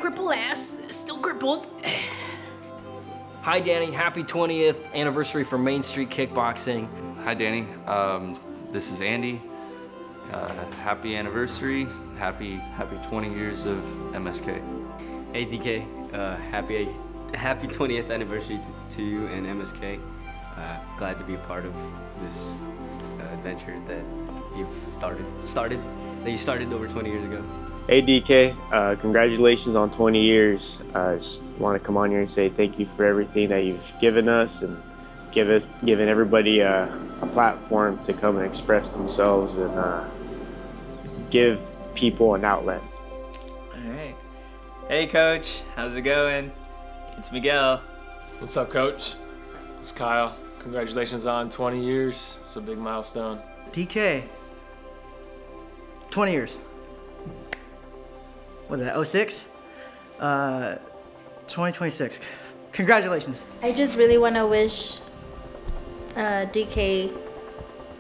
crippled ass, still crippled. Hi, Danny. Happy 20th anniversary for Main Street Kickboxing. Hi, Danny. This is Andy. Happy anniversary. Happy 20 years of MSK. Hey, DK. Happy 20th anniversary to you and MSK. Glad to be a part of this adventure that you started over 20 years ago. Hey DK, congratulations on 20 years. I just want to come on here and say thank you for everything that you've given us and given everybody a platform to come and express themselves and give people an outlet. All right. Hey Coach, how's it going? It's Miguel. What's up, Coach? It's Kyle. Congratulations on 20 years. It's a big milestone. DK, 20 years. What is that, 06? 2026. Congratulations. I just really want to wish DK,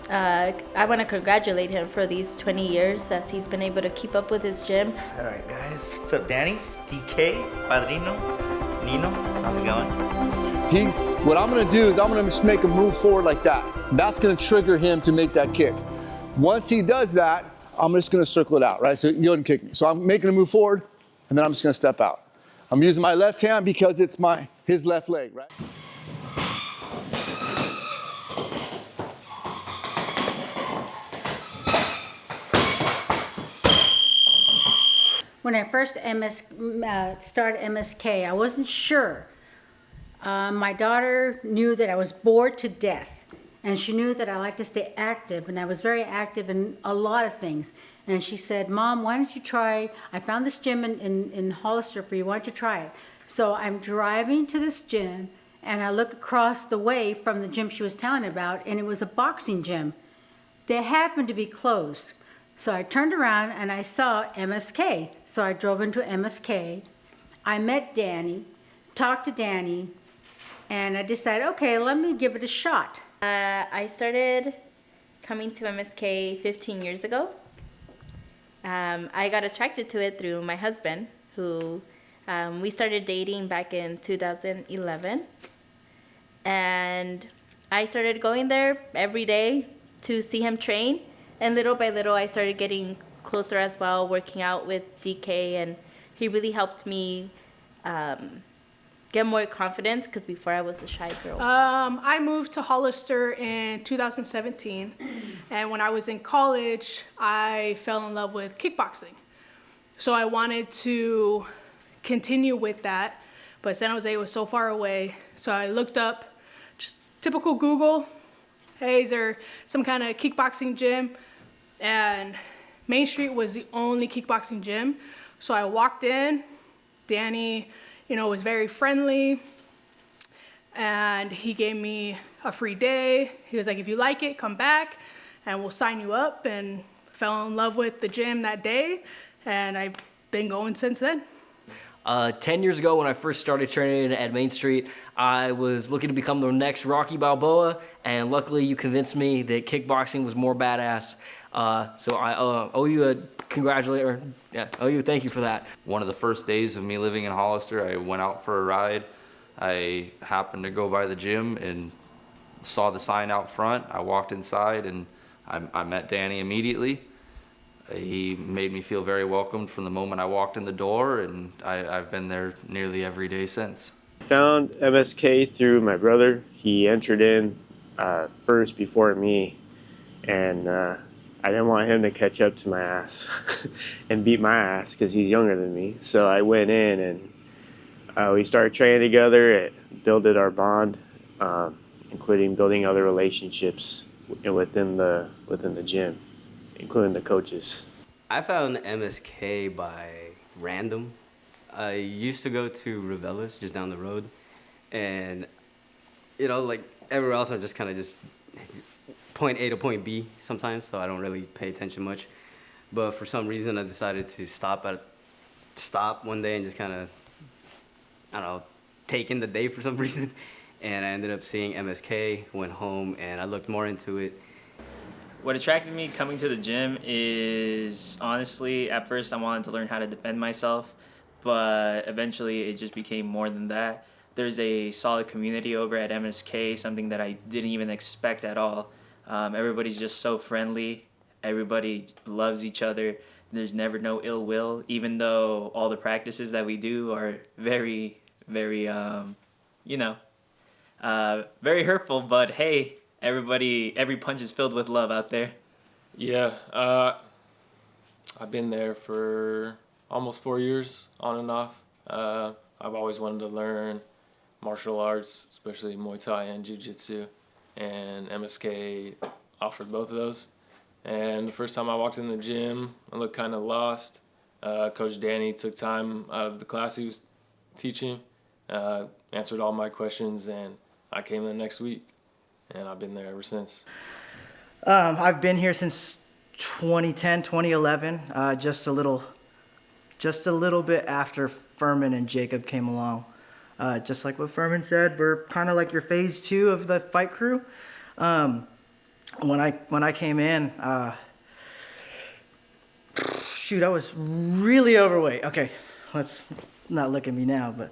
I want to congratulate him for these 20 years as he's been able to keep up with his gym. All right, guys. What's up, Danny? DK, Padrino, Nino, how's it going? What I'm gonna do is I'm gonna just make him move forward like that. That's gonna trigger him to make that kick. Once he does that, I'm just gonna circle it out, right? So you go ahead and kick me. So I'm making him move forward, and then I'm just gonna step out. I'm using my left hand because it's his left leg, right? When I first started MSK, I wasn't sure. My daughter knew that I was bored to death, and she knew that I like to stay active, and I was very active in a lot of things. And she said, Mom, why don't you try, I found this gym in Hollister for you, why don't you try it? So I'm driving to this gym, and I look across the way from the gym she was telling about, and it was a boxing gym. They happened to be closed. So I turned around and I saw MSK. So I drove into MSK. I met Danny, talked to Danny, and I decided, okay, let me give it a shot. I started coming to MSK 15 years ago. I got attracted to it through my husband, who we started dating back in 2011. And I started going there every day to see him train. And little by little, I started getting closer as well, working out with DK, and he really helped me get more confidence, because before I was a shy girl. I moved to Hollister in 2017, and when I was in college, I fell in love with kickboxing. So I wanted to continue with that, but San Jose was so far away, so I looked up, just typical Google, hey, is there some kind of kickboxing gym? And Main Street was the only kickboxing gym. So I walked in, Danny, was very friendly, and he gave me a free day. He was like, if you like it, come back, and we'll sign you up, and fell in love with the gym that day, and I've been going since then. 10 years ago when I first started training at Main Street, I was looking to become the next Rocky Balboa, and luckily you convinced me that kickboxing was more badass. So I owe you a thank you for that. One of the first days of me living in Hollister, I went out for a ride. I happened to go by the gym and saw the sign out front. I walked inside and I met Danny immediately. He made me feel very welcomed from the moment I walked in the door, and I've been there nearly every day since. I found MSK through my brother. He entered in first before me, and I didn't want him to catch up to my ass and beat my ass because he's younger than me. So I went in and we started training together. It builded our bond, including building other relationships within the gym, including the coaches. I found MSK by random. I used to go to Ravella's just down the road, and like everywhere else, I'm just kind of just point A to point B sometimes, so I don't really pay attention much. But for some reason, I decided to stop one day and just kind of, take in the day for some reason. And I ended up seeing MSK, went home, and I looked more into it. What attracted me coming to the gym is, honestly, at first I wanted to learn how to defend myself, but eventually it just became more than that. There's a solid community over at MSK, something that I didn't even expect at all. Everybody's just so friendly. Everybody loves each other. There's never no ill will, even though all the practices that we do are very, very, very hurtful. But hey, every punch is filled with love out there. Yeah, I've been there for almost 4 years, on and off. I've always wanted to learn martial arts, especially Muay Thai and Jiu-Jitsu, and MSK offered both of those. And the first time I walked in the gym, I looked kind of lost. Coach Danny took time out of the class he was teaching, answered all my questions, and I came the next week, and I've been there ever since. I've been here since 2010, 2011, just a little bit after Furman and Jacob came along. Just like what Furman said, we're kind of like your phase 2 of the fight crew. When I came in, I was really overweight. Okay, let's not look at me now, but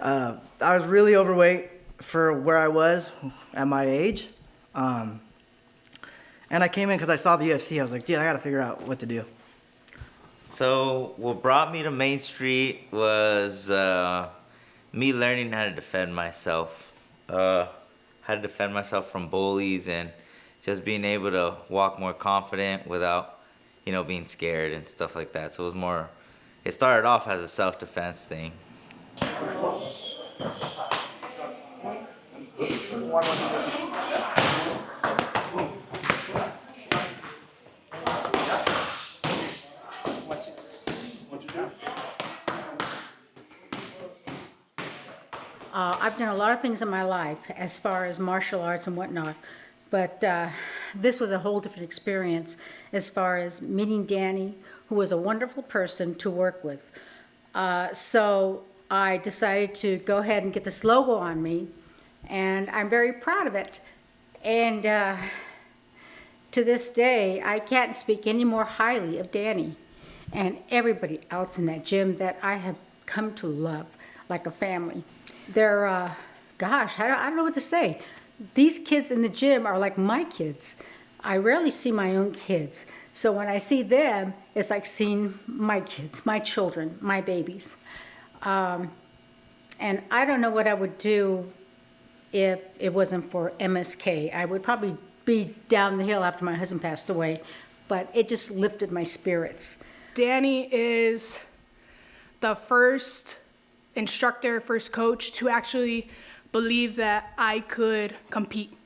I was really overweight for where I was at my age. And I came in because I saw the UFC. I was like, dude, I got to figure out what to do. So what brought me to Main Street was me learning how to defend myself. How to defend myself from bullies and just being able to walk more confident without, being scared and stuff like that. So it started off as a self-defense thing. I've done a lot of things in my life as far as martial arts and whatnot, but this was a whole different experience as far as meeting Danny, who was a wonderful person to work with. So I decided to go ahead and get this logo on me, and I'm very proud of it. And to this day, I can't speak any more highly of Danny and everybody else in that gym that I have come to love like a family. They're, I don't know what to say. These kids in the gym are like my kids. I rarely see my own kids. So when I see them, it's like seeing my kids, my children, my babies. And I don't know what I would do if it wasn't for MSK. I would probably be down the hill after my husband passed away, but it just lifted my spirits. Danny is the first instructor, first coach to actually believe that I could compete.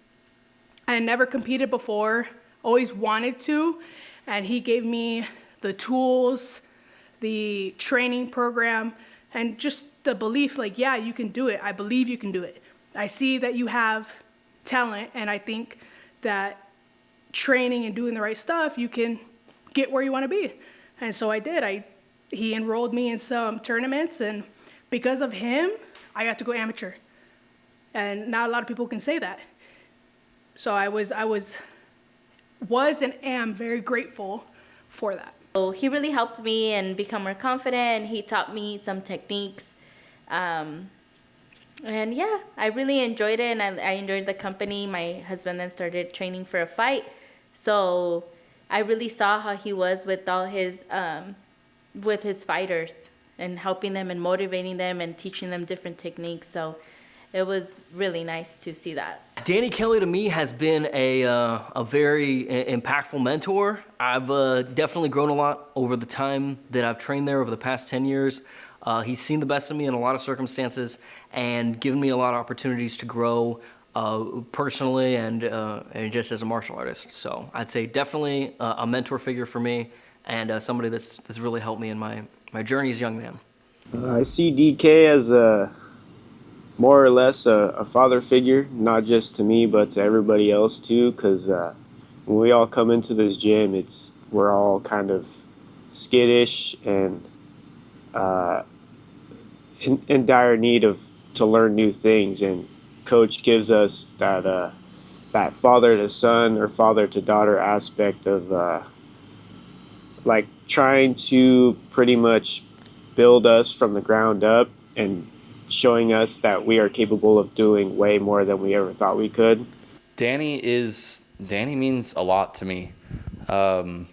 I had never competed before, always wanted to, and he gave me the tools, the training program, and just the belief like, yeah, you can do it. I believe you can do it. I see that you have talent, and I think that training and doing the right stuff, you can get where you want to be. And so I did. He enrolled me in some tournaments, and because of him, I got to go amateur. And not a lot of people can say that. So I was and am very grateful for that. So he really helped me and become more confident. He taught me some techniques. And yeah, I really enjoyed it, and I enjoyed the company. My husband then started training for a fight. So I really saw how he was with all his, with his fighters and helping them and motivating them and teaching them different techniques. So it was really nice to see that. Danny Kelly to me has been a very impactful mentor. I've definitely grown a lot over the time that I've trained there over the past 10 years. He's seen the best of me in a lot of circumstances and given me a lot of opportunities to grow personally and just as a martial artist. So I'd say definitely a mentor figure for me and somebody that's really helped me in my journey as a young man. I see DK as more or less a father figure, not just to me, but to everybody else too, because when we all come into this gym, we're all kind of skittish and in dire need to learn new things, and Coach gives us that father to son or father to daughter aspect of like trying to pretty much build us from the ground up and showing us that we are capable of doing way more than we ever thought we could. Danny means a lot to me. From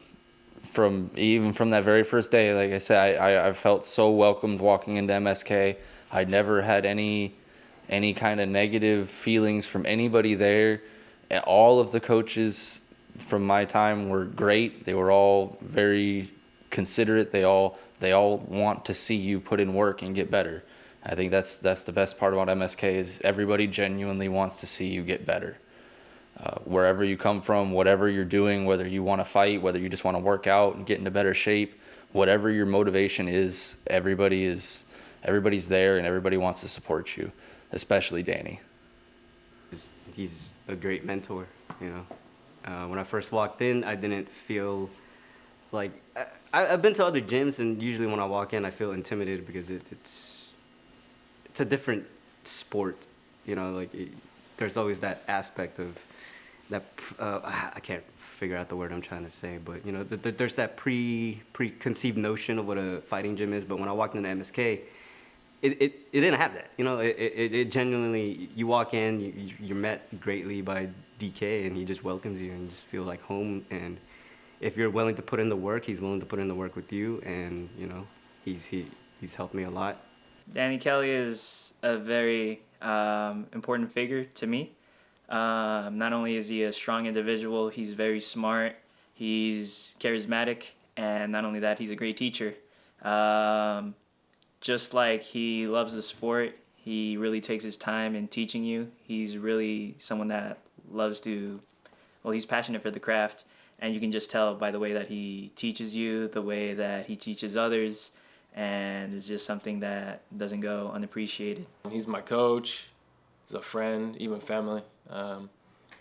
that very first day, like I said, I felt so welcomed walking into MSK. I never had any kind of negative feelings from anybody there. And all of the coaches from my time were great. They were all very considerate. They all want to see you put in work and get better. I think that's the best part about MSK is everybody genuinely wants to see you get better. Wherever you come from, whatever you're doing, whether you want to fight, whether you just want to work out and get into better shape, whatever your motivation is, everybody's there and everybody wants to support you, especially Danny. He's a great mentor, you know. When I first walked in, I didn't feel like I've been to other gyms, and usually when I walk in, I feel intimidated because it's a different sport, you know. Like there's always that aspect of that. I can't figure out the word I'm trying to say, but you know, there's that preconceived notion of what a fighting gym is. But when I walked into MSK, it didn't have that. You know, it genuinely, you walk in, you're met greatly by DK, and he just welcomes you and you just feel like home. And if you're willing to put in the work, he's willing to put in the work with you. And you know, he's helped me a lot. Danny Kelly is a very important figure to me. Not only is he a strong individual, he's very smart, he's charismatic, and not only that, he's a great teacher. Just like he loves the sport, he really takes his time in teaching you. He's really someone that he's passionate for the craft, and you can just tell by the way that he teaches you, the way that he teaches others, and it's just something that doesn't go unappreciated. He's my coach, he's a friend, even family. I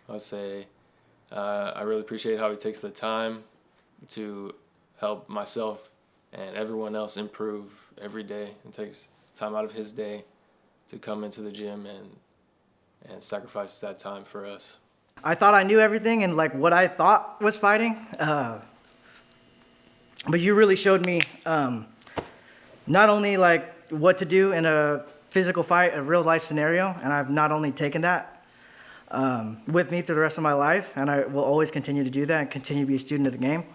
would say I really appreciate how he takes the time to help myself and everyone else improve every day, and takes time out of his day to come into the gym and sacrifice that time for us. I thought I knew everything and like what I thought was fighting, but you really showed me not only like what to do in a physical fight, a real life scenario, and I've not only taken that with me through the rest of my life, and I will always continue to do that and continue to be a student of the game.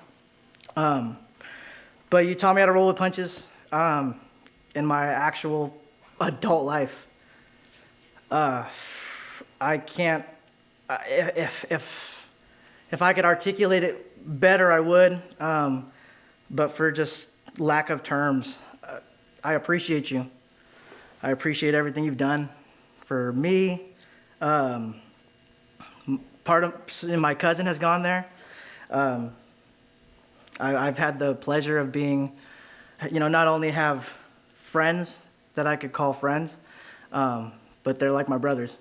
But you taught me how to roll with punches in my actual adult life. I can't, if I could articulate it better, I would, but for just lack of terms, I appreciate you. I appreciate everything you've done for me. My cousin has gone there. I've had the pleasure of being, you know, not only have friends that I could call friends, but they're like my brothers.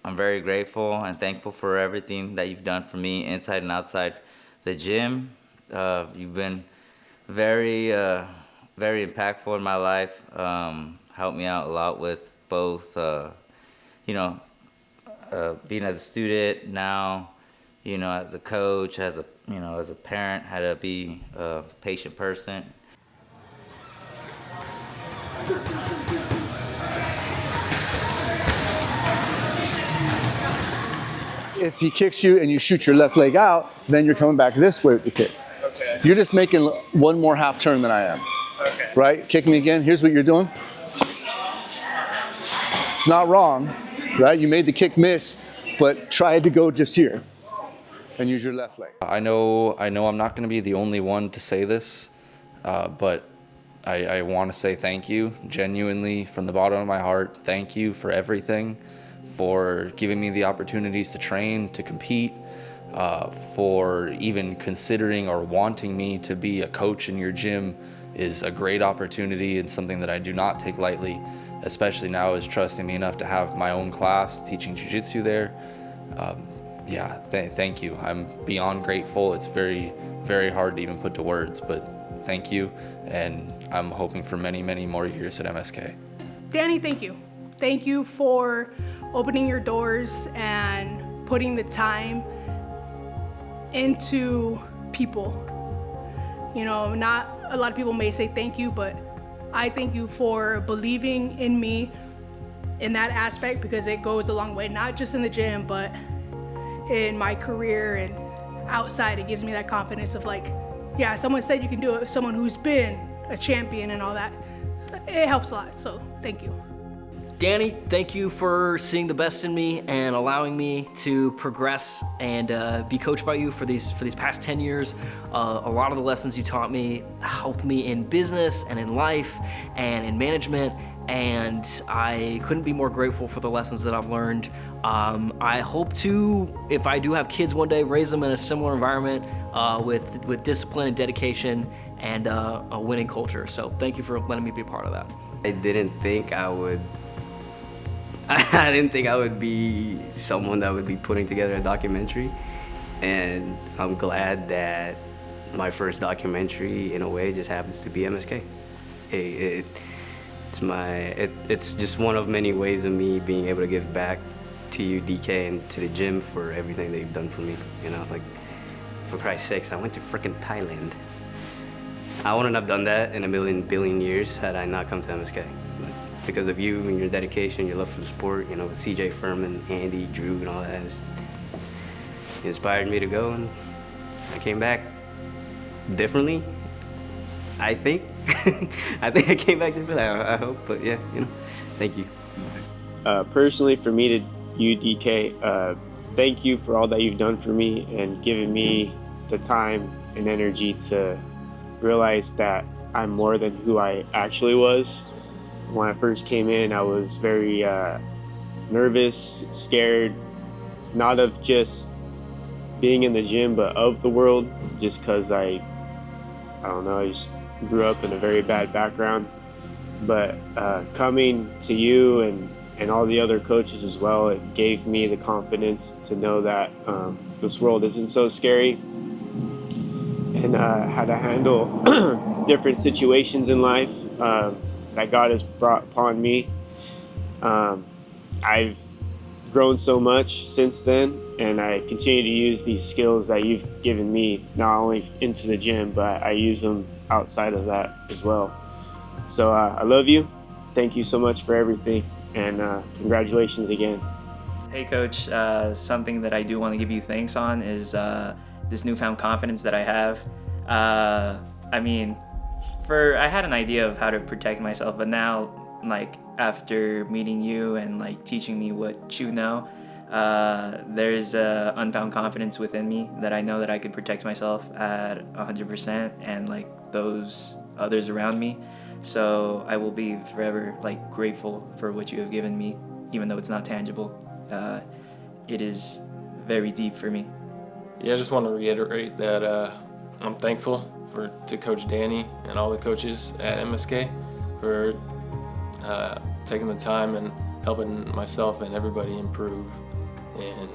I'm very grateful and thankful for everything that you've done for me inside and outside the gym. You've been very, very impactful in my life. Helped me out a lot with both, being as a student now, you know, as a coach, as a parent, how to be a patient person. If he kicks you and you shoot your left leg out, then you're coming back this way with the kick. Okay. You're just making one more half turn than I am. Okay. Right? Kick me again. Here's what you're doing. It's not wrong, right? You made the kick miss, but try to go just here and use your left leg. I know I'm not going to be the only one to say this, but I want to say thank you, genuinely, from the bottom of my heart. Thank you for everything, for giving me the opportunities to train, to compete, for even considering or wanting me to be a coach in your gym is a great opportunity and something that I do not take lightly, especially now as trusting me enough to have my own class teaching jiu-jitsu there. Thank you. I'm beyond grateful. It's very, very hard to even put to words, but thank you, and I'm hoping for many, many more years at MSK. Danny, thank you. Thank you for opening your doors and putting the time into people. You know, not a lot of people may say thank you, but I thank you for believing in me in that aspect, because it goes a long way, not just in the gym, but in my career and outside. It gives me that confidence of like, yeah, someone said you can do it, someone who's been a champion and all that. It helps a lot, so thank you. Danny, thank you for seeing the best in me and allowing me to progress and be coached by you for these past 10 years. A lot of the lessons you taught me helped me in business and in life and in management, and I couldn't be more grateful for the lessons that I've learned. I hope to, if I do have kids one day, raise them in a similar environment with discipline and dedication and a winning culture. So thank you for letting me be a part of that. I didn't think I would be someone that would be putting together a documentary, and I'm glad that my first documentary, in a way, just happens to be MSK. It's just one of many ways of me being able to give back to you, DK, and to the gym for everything they've done for me. You know, like, for Christ's sakes, I went to frickin' Thailand. I wouldn't have done that in a billion years had I not come to MSK. But because of you and your dedication, your love for the sport, you know, with CJ Furman, Andy, Drew, and all that, it inspired me to go, and I came back differently, I think. I think I came back differently, I hope, but yeah, you know, thank you. Personally, for me to you, DK, thank you for all that you've done for me and given me the time and energy to realize that I'm more than who I actually was. When I first came in, I was very nervous, scared, not of just being in the gym, but of the world, just because I don't know, I just grew up in a very bad background. But coming to you and all the other coaches as well, it gave me the confidence to know that this world isn't so scary, and how to handle different situations in life that God has brought upon me. I've grown so much since then, and I continue to use these skills that you've given me, not only into the gym, but I use them outside of that as well. So I love you. Thank you so much for everything, and congratulations again. Hey Coach, something that I do want to give you thanks on is this newfound confidence that I have. I mean, I had an idea of how to protect myself, but now, like, after meeting you and like teaching me what you know, there's a unfound confidence within me that I know that I could protect myself at 100% and like those others around me. So I will be forever like grateful for what you have given me, even though it's not tangible. It is very deep for me. Yeah, I just want to reiterate that I'm thankful to Coach Danny and all the coaches at MSK for taking the time and helping myself and everybody improve in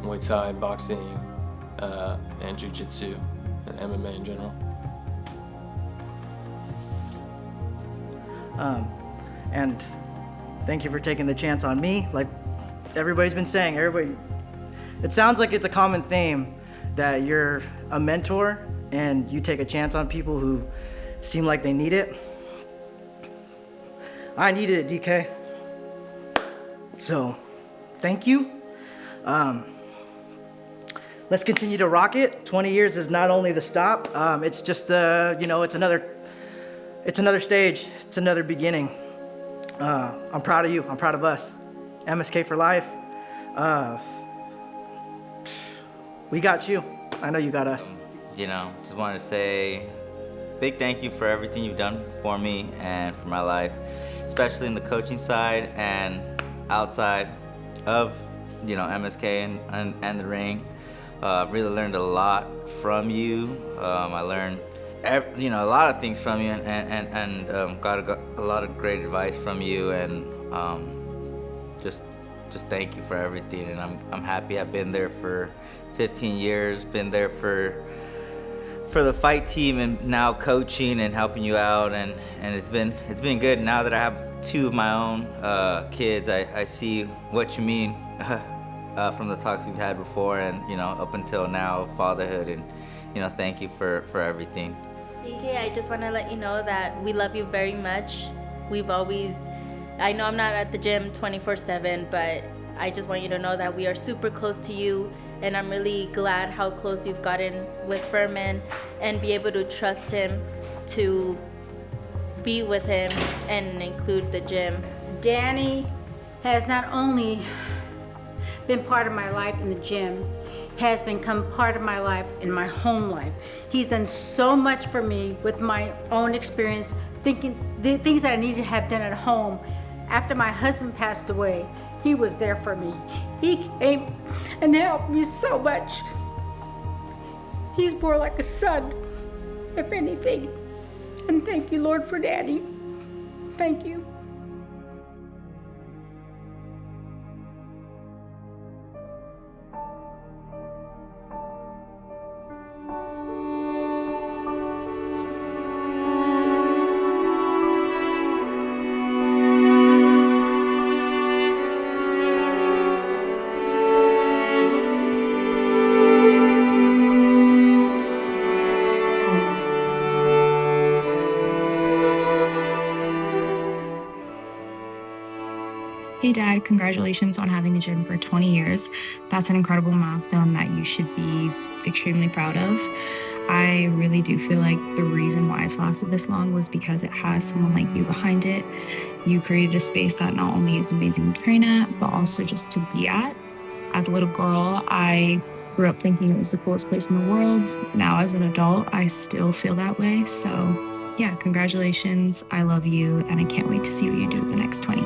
Muay Thai, boxing, and Jiu-Jitsu, and MMA in general. And thank you for taking the chance on me. Like everybody's been saying, it sounds like it's a common theme that you're a mentor and you take a chance on people who seem like they need it. I needed it, DK. So, thank you. Let's continue to rock it. 20 years is not only the stop, it's just it's another stage, it's another beginning. I'm proud of you, I'm proud of us. MSK for life. We got you. I know you got us. Just wanted to say big thank you for everything you've done for me and for my life, especially in the coaching side and outside of, MSK and the ring. Really learned a lot from you. I learned, a lot of things from you and got a lot of great advice from you, and just thank you for everything. And I'm happy I've been there for 15 years, been there for the fight team, and now coaching and helping you out, and it's been good. Now that I have two of my own kids, I see what you mean from the talks we've had before, and up until now, fatherhood, and thank you for everything. DK, I just want to let you know that we love you very much. I know I'm not at the gym 24/7, but I just want you to know that we are super close to you, and I'm really glad how close you've gotten with Furman and be able to trust him to be with him and include the gym. Danny has not only been part of my life in the gym, has become part of my life in my home life. He's done so much for me with my own experience, thinking the things that I needed to have done at home. After my husband passed away, he was there for me. He came and helped me so much. He's more like a son, if anything. And thank you, Lord, for Daddy. Thank you. Hey Dad, congratulations on having the gym for 20 years. That's an incredible milestone that you should be extremely proud of. I really do feel like the reason why it's lasted this long was because it has someone like you behind it. You created a space that not only is amazing to train at, but also just to be at. As a little girl, I grew up thinking it was the coolest place in the world. Now as an adult, I still feel that way. So yeah, congratulations. I love you, and I can't wait to see what you do with the next 20.